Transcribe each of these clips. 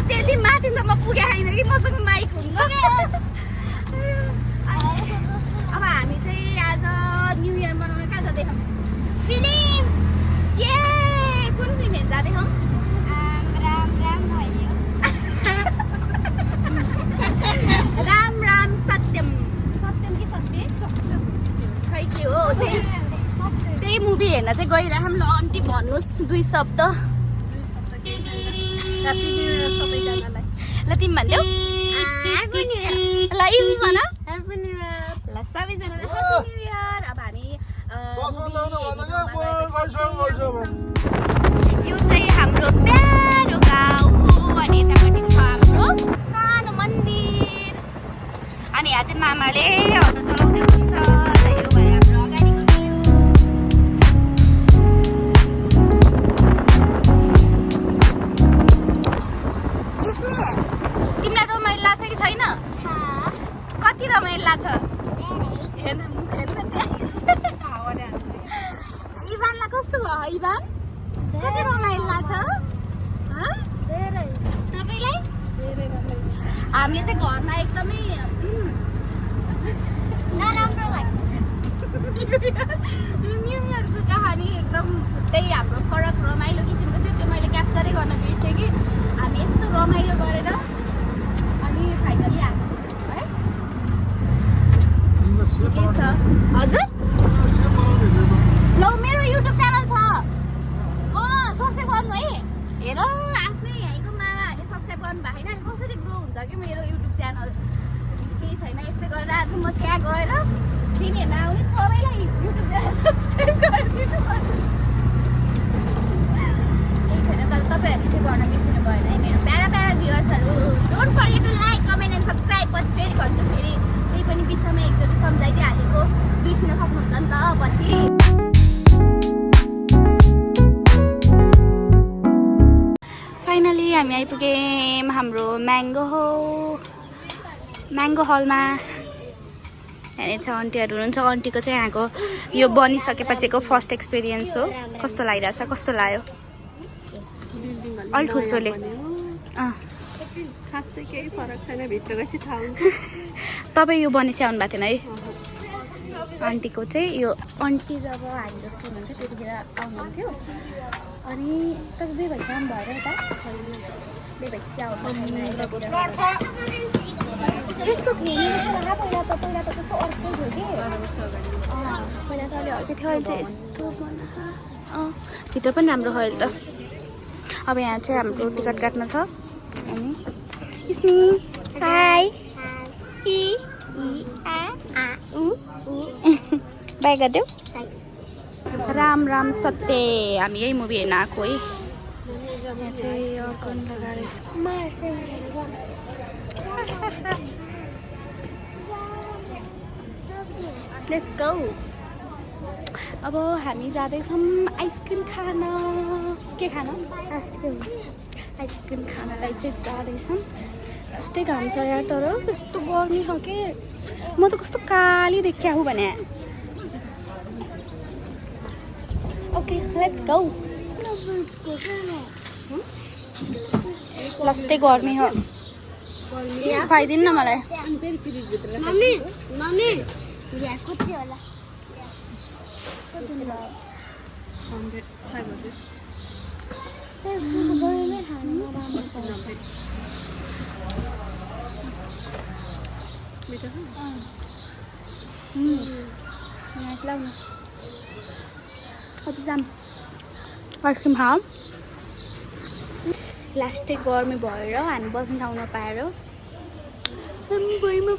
त्यति माथिसम्म पुगे होइन कि मसँग माइक हुन्छ अब हामी चाहिँ आज न्यू इयर मनाउन कहाँ जाँदैछौँ फिल्म कुन फिल्म हेर्न जाँदैछौँ राम राम सत्यम सत्यम कि सत्य खै के हो त्यही मुभी हेर्न चाहिँ गइरहेको ल आन्टी भन्नुहोस् 2 शब्द ह्यापी न्यू इयर सबैजनालाई ल तिमी भन्छौ ह्यापी न्यू इयर ल इमी भन ह्यापी न्यू इयर ल सबैजनालाई ह्यापी न्यू इयर अब हामी यो चाहिँ हाम्रो प्यारो गाउँ हो अनि यतापट्टि छ हाम्रो सानो मन्दिर अनि यहाँ चाहिँ मामाले अटो चलाउँदै हुनुहुन्छ र यो भयो हाम्रो अगाडिको भ्यू तिमीलाई रमाइलो लाग्छ कि छैन कति रमाइलो लाग्छ हेर्न मुख हेर्न इभानलाई कस्तो भयो इभान कति रमाइलो लाग्छ तपाईँलाई हामीले चाहिँ घरमा एकदमै नराम्रो लाग्छ न्यु इयरको कहानी एकदम छुट्टै हाम्रो फरक रमाइलो किसिमको थियो त्यो मैले क्याप्चरै गर्न बिर्सेँ कि हामी यस्तो रमाइलो गरेर अनि फाइनली आएको है ठिकै छ हजुर ल मेरो युट्युब च्यानल छ सब्सक्राइब गर्नु है हेर आफ्नै यहीँको मामाहरूले सब्सक्राइब गर्नु भएको छैन अनि कसरी ग्रो हुन्छ कि मेरो युट्युब च्यानल केही छैन यस्तै गरेर आज म त्यहाँ गएर फिल्म हेर्न आउने सबैलाई युट्युब च्यानल सब्सक्राइब गरिदिनु केही छैन तर तपाईँहरूले चाहिँ गर्न बिर्सिनु भएन है मेरो प्यारा प्यारा भ्युअर्सहरू don't forget to like comment and subscribe पछि फेरि भन्छु फेरि त्यही पनि बिचमा एकचोटि सम्झाइदिइहालेको बिर्सिन सक्नुहुन्छ नि त पछि फाइनली हामी आइपुग्यौँ हाम्रो म्याङ्गो हलमा यहाँनिर छ आन्टीहरू हुनुहुन्छ आन्टीको चाहिँ यहाँको यो बनिसकेपछिको फर्स्ट एक्सपिरियन्स हो कस्तो लागिरहेछ कस्तो लाग्यो अलि ठुल्छोले खासै केही फरक छैन भित्र गएपछि थाहा हुन्छ तपाईँ यो बनिस आउनु भएको थिएन है आन्टीको चाहिँ यो आन्टी जब हामी जस्तो हुनुहुन्थ्यो त्यतिखेर आउनुहुन्थ्यो अनि तपाईँ बे भइसक्यो भएर यता बे भइसक्यो चाहिँ यस्तो थिएन पहिला त कस्तो अर्कै थियो कि पहिला त अलि अर्कै थियो अहिले चाहिँ यस्तो भित्र पनि राम्रो भयो अहिले त अब यहाँ चाहिँ हाम्रो टिकट काट्न छ अनि स्नी हाई बाई गरिदेऊ राम राम सत्य हामी यही मुभी हेर्न आएको है यहाँ चाहिँ अर्कन लगाएर लेट्स गो अब हामी जाँदैछौँ आइसक्रिम खान के खान आइसक्रिम खानलाई चाहिँ जाँदैछौँ यस्तै घाम छ यार तर कस्तो गर्मी हो कि म त कस्तो काली देखिया हो भने ओके लेट्स गो लस्टै गर्मी हो खुवाइदिनु न मलाई कति होला जाम आइसक्रिम खाऊँ लास्टै गर्मी भएर हामी बस्ने ठाउँ नपाएर भुइँमा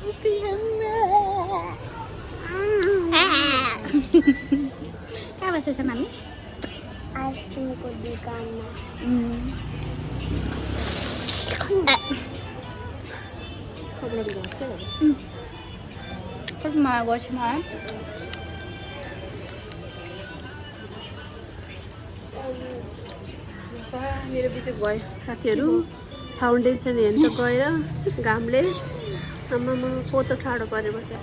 कहाँ बसेछ हामी आइसक्रिमको दोकानमा कति माया गर्छु मलाई मेरो बिच गयो साथीहरू फाउन्डेसन हेर्न गएर घामले आमामा पोतो ठाडो परेर बसेर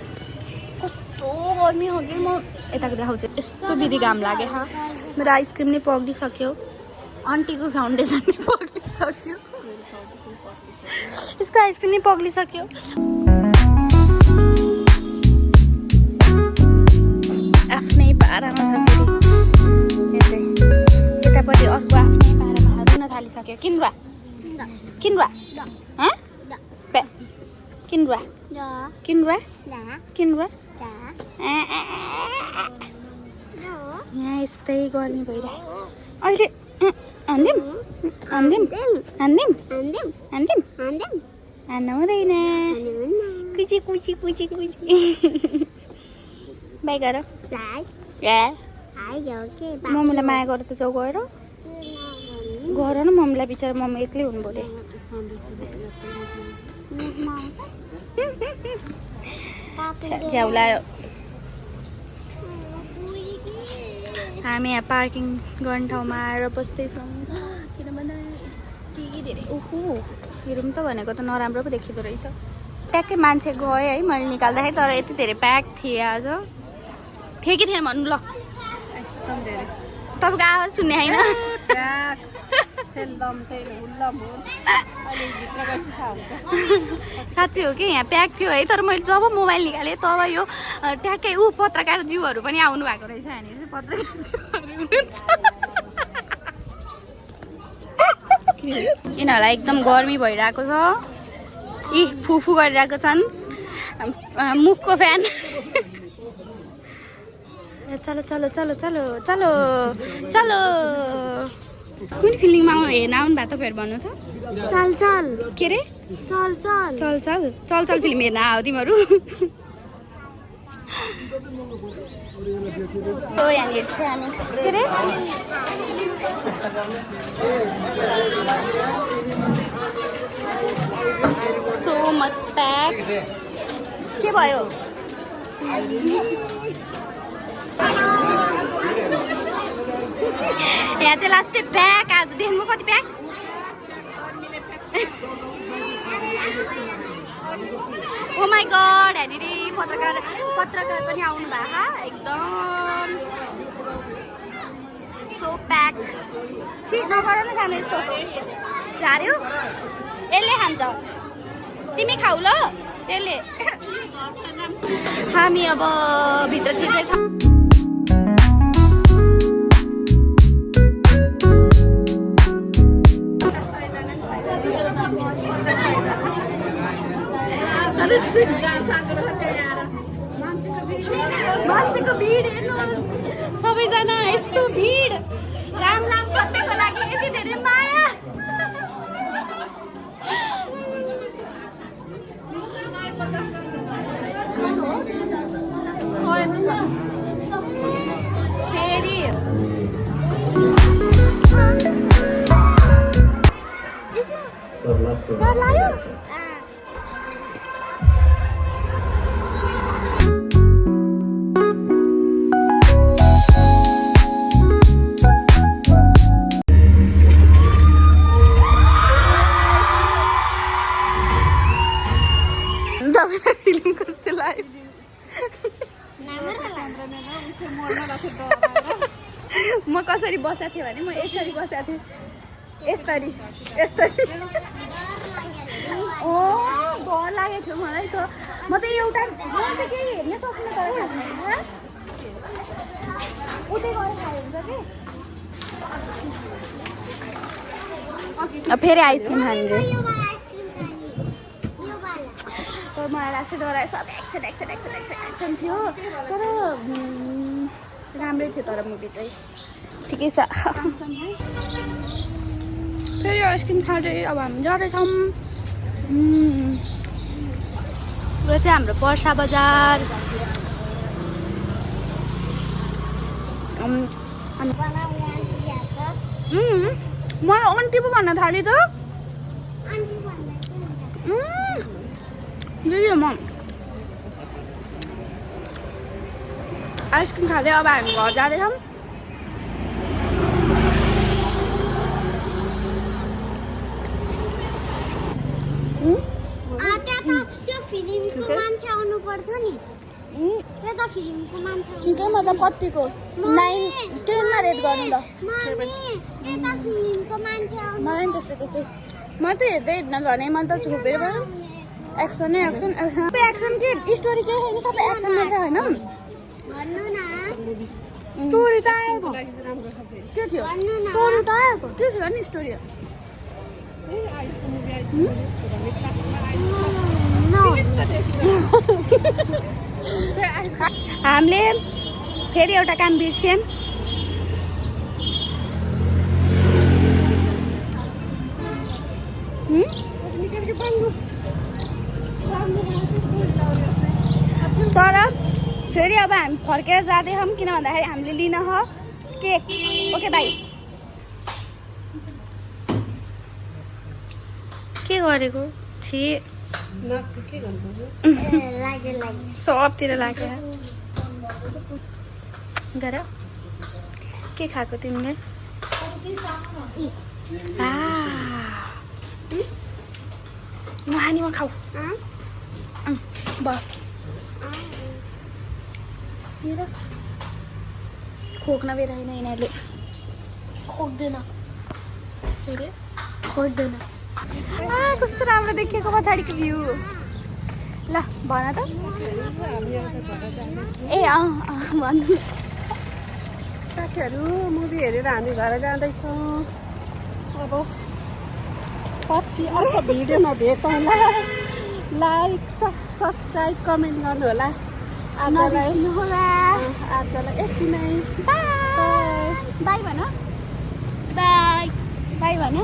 कस्तो गर्मी हो कि म यताको देखाउँछु यस्तो बिधि घाम लाग्यो मेरो आइसक्रिम नै पग्लिसक्यो आन्टीको फाउन्डेसन नै पग्लिसक्यो सक्यो यसको आइसक्रिम नि पग्लिसक्यो आफ्नै पारामा छ फेरि यो चाहिँ यतापट्टि अर्को आफ्नै पारामा रुन थालिसक्यो किन्वा किन्वा किन्वा किन्वा किन्वा यहाँ यस्तै गर्मी भइरहेको अहिले हान्दिम हान्दिम हान्दिम हान्दिम हान्न हुँदैन कुची कुची कुची कुची बाई गर मम्मीलाई माया गर त जाउ गएर गर न मम्मीलाई बिचरा मम्मी एक्लै हुनु पऱ्यो झ्याउलायो हामी यहाँ पार्किङ गर्ने ठाउँमा आएर बस्दैछौँ किनभने के धेरै ओहो यो रुम त भनेको त नराम्रो पो देखिँदो रहेछ ट्याक्कै मान्छे गयो है मैले निकाल्दाखेरि तर यति धेरै प्याक थिएँ आज थिएँ कि थिएन भन्नु ल तपाईँको आवाज सुन्ने होइन साँच्चै हो कि यहाँ प्याक थियो है तर मैले जब मोबाइल निकालेँ तब यो ट्याक्कै पत्रकार जीवहरू पनि आउनु भएको रहेछ यहाँनिर चाहिँ पत्रकार यिनीहरूलाई एकदम गर्मी भइरहेको छ यी फुफु गरिरहेको छन् मुखको फ्यान चलो चलो चलो चलो चलो चलो कुन फिल्ममा हेर्न आउनु भएको तपाईँहरू भन्नु त चल चल के अरे चल चल चल चल चल चल फिल्म हेर्न आऊ तिमीहरू यहाँनिर चाहिँ हामी के अरे सो मच प्याक के भयो यहाँ चाहिँ लास्टै प्याक आज देख्नु कति प्याक ओ माई गड यहाँनिर पत्रकार पनि आउनु भएको एकदम सो प्याक छि नगर न खानु यस्तो झार्यो यसले खान्छ तिमी खाऊ ल त्यसले हामी अब भित्र छिर्दैछौँ मान्छेको भिड हेर्नुहोस् सबैजना यस्तो भिड राम राम सत्यको लागि यति धेरै माया फेरि डर लाग्यो फिल्म कस्तो लाग्यो म कसरी बसेको थिएँ भने म यसरी बसेको थिएँ यस्तरी यस्तरी ओ डर लागेको थियो मलाई त म त एउटा म त केही हेर्नै सक्नु तर खासमा उतै गएर खायो हुन्छ कि फेरि आइसक्रिम खानु तर मलाई लाग्छ डरायो सब एक्सन थियो तर राम्रै थियो तर मुभी चाहिँ ठिकै छ फेरि आइसक्रिम खाँदै अब हामी जाँदैछौँ यो चाहिँ हाम्रो पर्सा बजार म आन्टी पो भन्न थालेँ त म आइसक्रिम खाँदै अब हामी घर जाँदैछौँ त्यो फिल्मको मान्छे आउनु पर्छ नि त्यता फिल्मको मान्छे ठिकै मतलब कतिको 9 10 मा रेट गर्नु ल मम्मी त्यता फिल्मको मान्छे आउनु मलाई नि त्यस्तै म त हेर्दै हिँड्न भने मन त छोपेर भयो एक्सन एक्सन के स्टोरी के हैन सबै एक्सन मात्रै हैन भन्नु न स्टोरी त आएको राम्रो छ फेरि के थियो भन्नु न स्टोरी त आएको के थियो नि स्टोरी आइसको मुभी आइसको भन्ने क्लासमा हामीले फेरि एउटा काम बिर्स्यौँ तर फेरि अब हामी फर्केर जाँदैछौँ किन भन्दाखेरि हामीले लिन हो केक ओके बाई के गरेको छि के गर्नु लाग्यो सबतिर लाग्यो गर के खाएको तिमीले नानीमा खाऊ भयो हेर खोक्न बेराएन यिनीहरूले खोक्दैन खोक्दैन कस्तो राम्रो देखिएको पछाडिको भ्यू ल भन त ए भन्नु साथीहरू मुभी हेरेर हामी घर जाँदैछौँ अब पछि अर्को भिडियोमा भेटौँला लाइक सब्सक्राइब कमेन्ट गर्नु होला आजलाई यति नै बाई भन बाई बाई भन